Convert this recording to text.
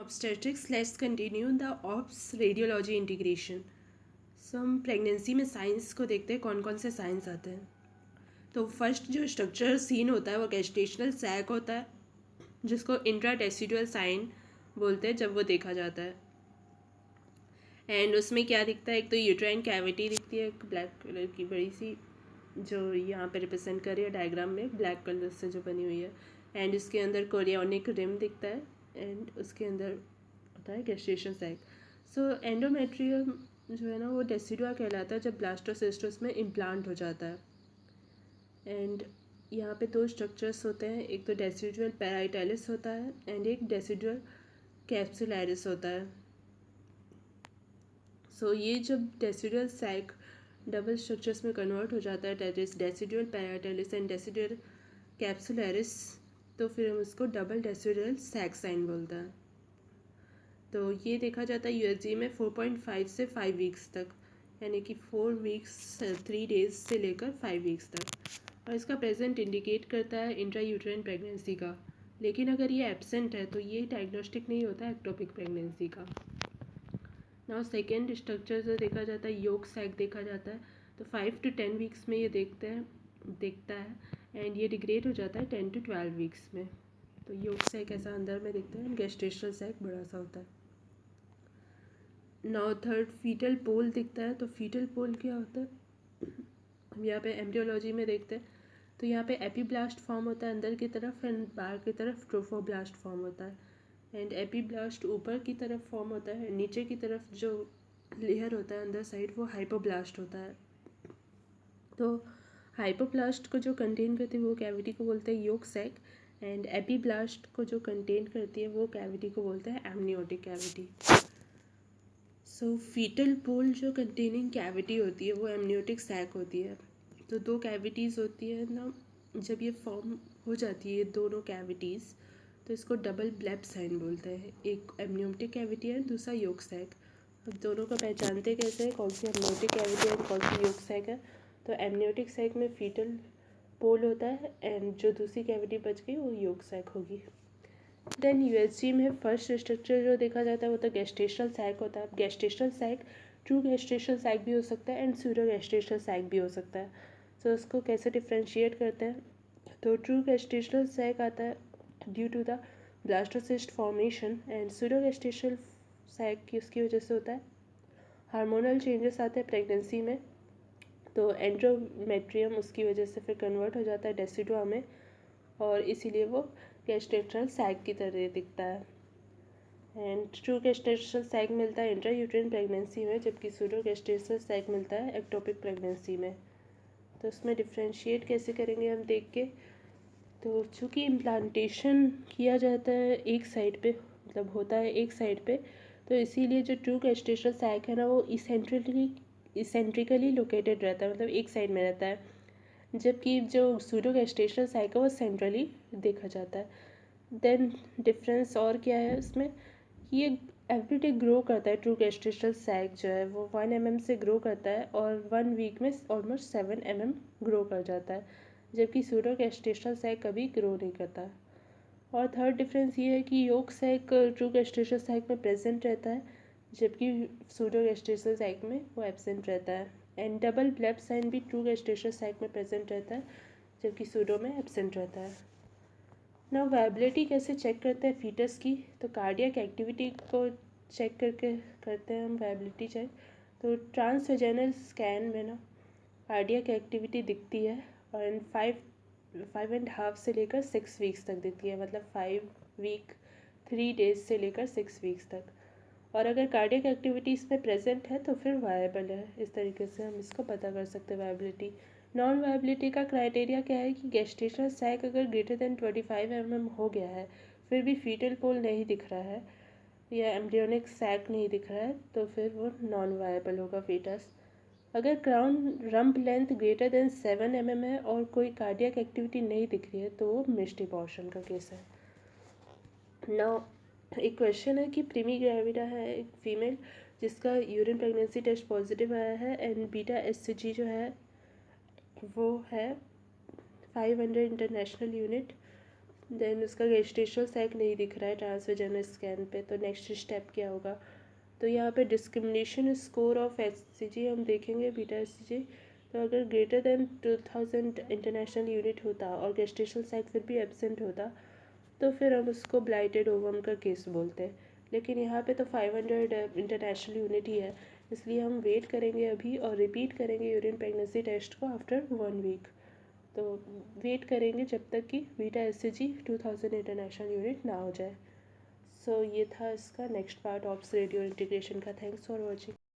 Obstetrics let's continue the obs radiology integration. So हम pregnancy में science को देखते हैं, कौन कौन से साइंस आते हैं। तो फर्स्ट जो स्ट्रक्चर सीन होता है वो गेस्टेशनल सैक होता है, जिसको इंट्राटेस्टिडुअल साइन बोलते हैं जब वो देखा जाता है। एंड उसमें क्या दिखता है, एक तो यूट्राइन कैविटी दिखती है, एक ब्लैक कलर की बड़ी सी, जो यहाँ पे रिप्रेजेंट कर रही है डायग्राम में ब्लैक कलर से जो बनी हुई है। एंड इसके अंदर कोरियोनिक रिम दिखता है एंड उसके अंदर होता है गेस्टेशन सैक। सो एंडोमेट्रियम जो है ना वो डेसिडुआ कहलाता है जब ब्लास्टोसिस्टस में इम्प्लांट हो जाता है। एंड यहाँ पे दो स्ट्रक्चर्स होते हैं, एक तो डेसिडुअल पेराइटालिस होता है एंड एक डेसिडुअल कैप्सुलैरिस होता है। सो ये जब डेसिडुअल सैक डबल स्ट्रक्चर्स में कन्वर्ट हो जाता है, that is decidual पेराइटालिस and decidual capsularis, तो फिर हम उसको डबल डेसिडुअल सैक साइन बोलते हैं। तो ये देखा जाता है यूएसजी में 4.5 से 5 वीक्स तक, यानी कि 4 वीक्स 3 डेज से लेकर 5 वीक्स तक। और इसका प्रेजेंट इंडिकेट करता है इंट्रायूटेराइन प्रेगनेंसी का, लेकिन अगर ये एब्सेंट है तो ये डायग्नोस्टिक नहीं होता एक्टोपिक प्रेगनेंसी का। नाउ सेकेंड स्ट्रक्चर जो देखा जाता है योक सैक देखा जाता है, तो 5 to 10 वीक्स में ये दिखता है एंड ये डिग्रेड हो जाता है 10 to 12 वीक्स में। तो योक सैक ऐसा अंदर में दिखता है, गेस्टेशनल सैक बड़ा सा होता है। नाउ थर्ड फीटल पोल दिखता है, तो फीटल पोल क्या होता है हम यहाँ पे एम्ब्रियोलॉजी में देखते हैं। तो यहाँ पे एपीब्लास्ट फॉर्म होता है अंदर की तरफ एंड बाहर की तरफ ट्रोफोब्लास्ट फॉर्म होता है। एंड एपीब्लास्ट ऊपर की तरफ फॉर्म होता है, नीचे की तरफ जो लेयर होता है अंदर साइड वो हाइपोब्लास्ट होता है। तो हाइपोब्लास्ट को जो कंटेन करती है वो कैविटी को बोलते हैं योक सैक, एंड एपीब्लास्ट को जो कंटेन करती है वो कैविटी को बोलते हैं एमनियोटिक कैविटी। सो फीटल पोल जो कंटेनिंग कैविटी होती है वो एमनियोटिक सैक होती है। तो दो कैविटीज़ होती है ना, जब ये फॉर्म हो जाती है दोनों कैविटीज़, तो इसको डबल ब्लैप साइन बोलते हैं। एक एमनियोटिक कैविटी है, दूसरा योक सैक। अब दोनों को पहचानते कैसे हैं, कौन सी एमनियोटिक कैविटी है और कौन सी योक सैक है। तो एमनियोटिक सैक में फीटल पोल होता है एंड जो दूसरी कैविटी बच गई वो योक सैक होगी। देन यूएसजी में फर्स्ट स्ट्रक्चर जो देखा जाता है वो तो गेस्टेशनल सैक होता है। Gestational sac true gestational sac भी हो सकता है एंड सूडो गेस्टेशनल सैक भी हो सकता है। तो उसको कैसे डिफ्रेंशिएट करते हैं, तो ट्रू गेस्टेशनल सैक आता है due to the blastocyst formation and pseudo gestational sac उसकी वजह से होता है हार्मोनल चेंजेस आते हैं प्रेगनेंसी में। तो एंड्रोमेट्रियम उसकी वजह से फिर कन्वर्ट हो जाता है डेसिडुआ में और इसीलिए वो गेस्टेशनल सैक की तरह दिखता है। एंड ट्रू गेस्टेशनल सैक मिलता है इंट्रायूटेराइन प्रेगनेंसी में, जबकि सूडो गेस्टेशनल सैक मिलता है एक्टोपिक प्रेगनेंसी में। तो उसमें डिफ्रेंशिएट कैसे करेंगे हम देख के, तो चूँकि इम्प्लांटेशन किया जाता है एक साइड पे, मतलब होता है एक साइड पे, तो इसीलिए जो ट्रू गेस्टेशनल सैक है ना वो इसेंट्रिकली लोकेटेड रहता है, मतलब एक साइड में रहता है, जबकि जो सूडो गेस्टेशनल सैक है वो सेंट्रली देखा जाता है। देन डिफरेंस और क्या है उसमें, ये एवरीडे ग्रो करता है। ट्रू गेस्टेशनल सैक जो है वो 1 mm से ग्रो करता है और 1 वीक में ऑलमोस्ट 7 mm ग्रो कर जाता है, जबकि सूडो गेस्टेशनल सैक कभी ग्रो नहीं करता। और थर्ड डिफरेंस ये है कि yolk sac true gestational sac में प्रेजेंट रहता है, जबकि सूडो गेस्टेशनल सैक में वो एब्सेंट रहता है। एंड डबल ब्लैप साइन भी ट्रू गेस्टेशनल सैक में प्रेजेंट रहता है, जबकि सूडो में एब्सेंट रहता है। ना वायबिलिटी कैसे चेक करते हैं फीटस की, तो कार्डियक एक्टिविटी को चेक करके करते हैं हम वायबिलिटी चेक। तो ट्रांसवेजेनल स्कैन में ना कार्डियक एक्टिविटी दिखती है और 5.5 से लेकर 6 वीक्स तक दिखती है, मतलब 5 वीक 3 डेज से लेकर 6 वीक्स तक। और अगर कार्डियक एक्टिविटी इसमें प्रेजेंट है तो फिर वायबल है। इस तरीके से हम इसको पता कर सकते हैं वायबिलिटी। नॉन वायबिलिटी का क्राइटेरिया क्या है कि गेस्टेशनल सैक अगर ग्रेटर देन 25 mm हो गया है फिर भी फीटल पोल नहीं दिख रहा है या एम्ब्रियोनिक सैक नहीं दिख रहा है, तो फिर वो नॉन वायबल होगा फीटस। अगर crown rump length greater than 7 mm है और कोई कार्डियक एक्टिविटी नहीं दिख रही है तो वो मिस्ड अबॉर्शन का केस है। नाउ एक क्वेश्चन है कि प्रीमी ग्रेविडा है एक फीमेल जिसका यूरिन प्रेगनेंसी टेस्ट पॉजिटिव आया है एंड बीटा एससीजी जो है वो है 500 इंटरनेशनल यूनिट, देन उसका गेस्टेशनल साइक नहीं दिख रहा है ट्रांसवेजनल स्कैन पे, तो नेक्स्ट स्टेप क्या होगा? तो यहाँ पे डिस्क्रिमिनेशन स्कोर ऑफ HCG हम देखेंगे, बीटा HCG। तो अगर ग्रेटर देन 2000 इंटरनेशनल यूनिट होता और गेस्टेशनल साइक फिर भी एब्सेंट होता तो फिर हम उसको ब्लाइटेड ओवम का केस बोलते हैं। लेकिन यहाँ पे तो 500 इंटरनेशनल यूनिट ही है, इसलिए हम वेट करेंगे अभी और रिपीट करेंगे यूरिन प्रेगनेंसी टेस्ट को आफ्टर 1 वीक। तो वेट करेंगे जब तक कि बीटा HCG 2000 इंटरनेशनल यूनिट ना हो जाए। सो ये था इसका next part of radio integration का। Thanks for watching.